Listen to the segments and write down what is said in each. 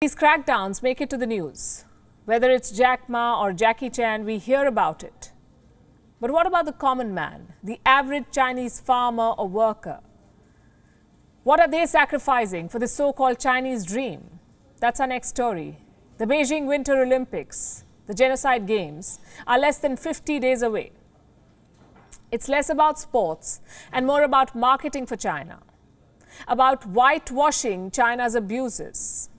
These crackdowns make it to the news. Whether it's Jack Ma or Jackie Chan, we hear about it. But what about the common man, the average Chinese farmer or worker? What are they sacrificing for the so-called Chinese dream? That's our next story. The Beijing Winter Olympics, the Genocide Games, are less than 50 days away. It's less about sports and more about marketing for China, about whitewashing China's abuses.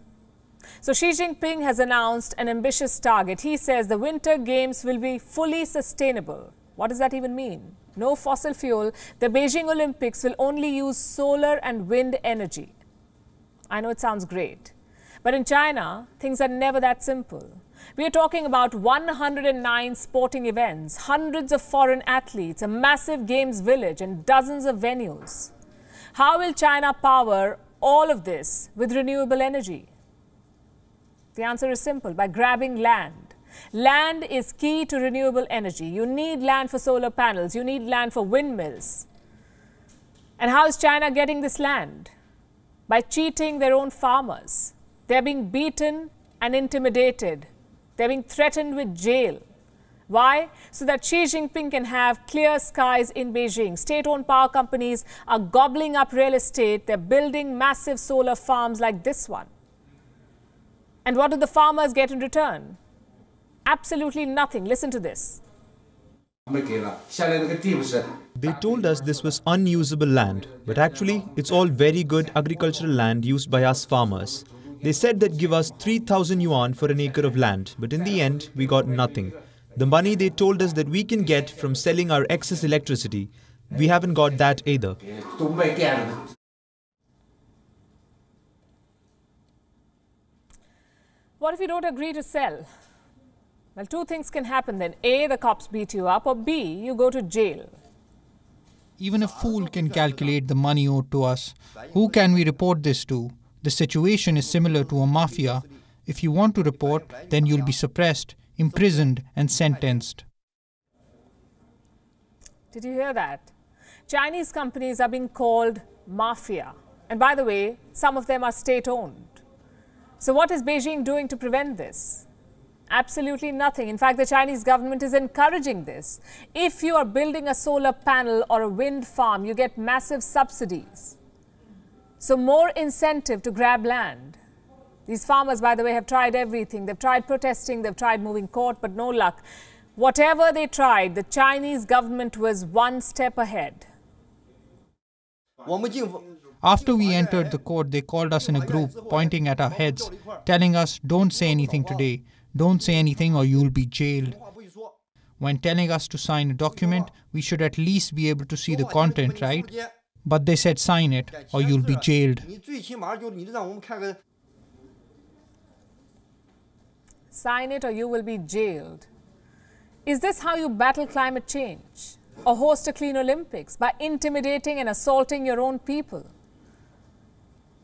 So Xi Jinping has announced an ambitious target. He says the Winter Games will be fully sustainable. What does that even mean? No fossil fuel. The Beijing Olympics will only use solar and wind energy. I know it sounds great, but in China, things are never that simple. We are talking about 109 sporting events, hundreds of foreign athletes, a massive games village, and dozens of venues. How will China power all of this with renewable energy? The answer is simple: by grabbing land. Land is key to renewable energy. You need land for solar panels. You need land for windmills. And how is China getting this land? By cheating their own farmers. They're being beaten and intimidated. They're being threatened with jail. Why? So that Xi Jinping can have clear skies in Beijing. State-owned power companies are gobbling up real estate. They're building massive solar farms like this one. And what do the farmers get in return? Absolutely nothing. Listen to this. They told us this was unusable land, but actually it's all very good agricultural land used by us farmers. They said they'd give us 3,000 yuan for an acre of land, but in the end we got nothing. The money they told us that we can get from selling our excess electricity, we haven't got that either. What if you don't agree to sell? Well, two things can happen then. A, the cops beat you up, or B, you go to jail. Even a fool can calculate the money owed to us. Who can we report this to? The situation is similar to a mafia. If you want to report, then you'll be suppressed, imprisoned and sentenced. Did you hear that? Chinese companies are being called mafia. And by the way, some of them are state-owned. So what is Beijing doing to prevent this? Absolutely nothing. In fact, the Chinese government is encouraging this. If you are building a solar panel or a wind farm, you get massive subsidies. So more incentive to grab land. These farmers, by the way, have tried everything. They've tried protesting, they've tried moving court, but no luck. Whatever they tried, the Chinese government was one step ahead. After we entered the court, they called us in a group, pointing at our heads, telling us, don't say anything today. Don't say anything or you'll be jailed. When telling us to sign a document, we should at least be able to see the content, right? But they said sign it or you'll be jailed. Sign it or you will be jailed. Is this how you battle climate change? Or host a clean Olympics? By intimidating and assaulting your own people?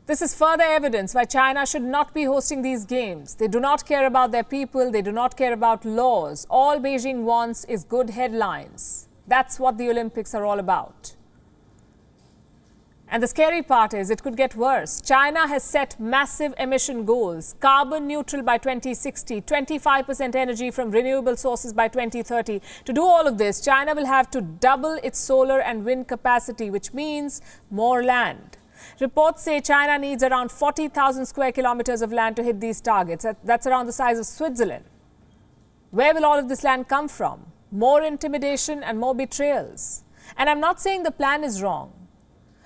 This is further evidence why China should not be hosting these games. They do not care about their people. They do not care about laws. All Beijing wants is good headlines. That's what the Olympics are all about. And the scary part is it could get worse. China has set massive emission goals. Carbon neutral by 2060, 25% energy from renewable sources by 2030. To do all of this, China will have to double its solar and wind capacity, which means more land. Reports say China needs around 40,000 square kilometers of land to hit these targets. That's around the size of Switzerland. Where will all of this land come from? More intimidation and more betrayals. And I'm not saying the plan is wrong.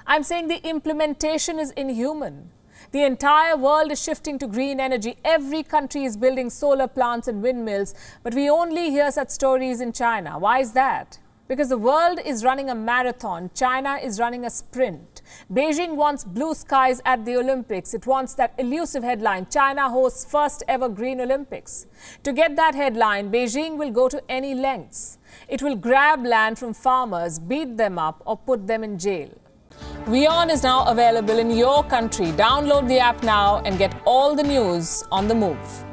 I'm saying the implementation is inhuman. The entire world is shifting to green energy. Every country is building solar plants and windmills, but we only hear such stories in China. Why is that? Because the world is running a marathon. China is running a sprint. Beijing wants blue skies at the Olympics. It wants that elusive headline, China hosts first ever Green Olympics. To get that headline, Beijing will go to any lengths. It will grab land from farmers, beat them up or put them in jail. WION is now available in your country. Download the app now and get all the news on the move.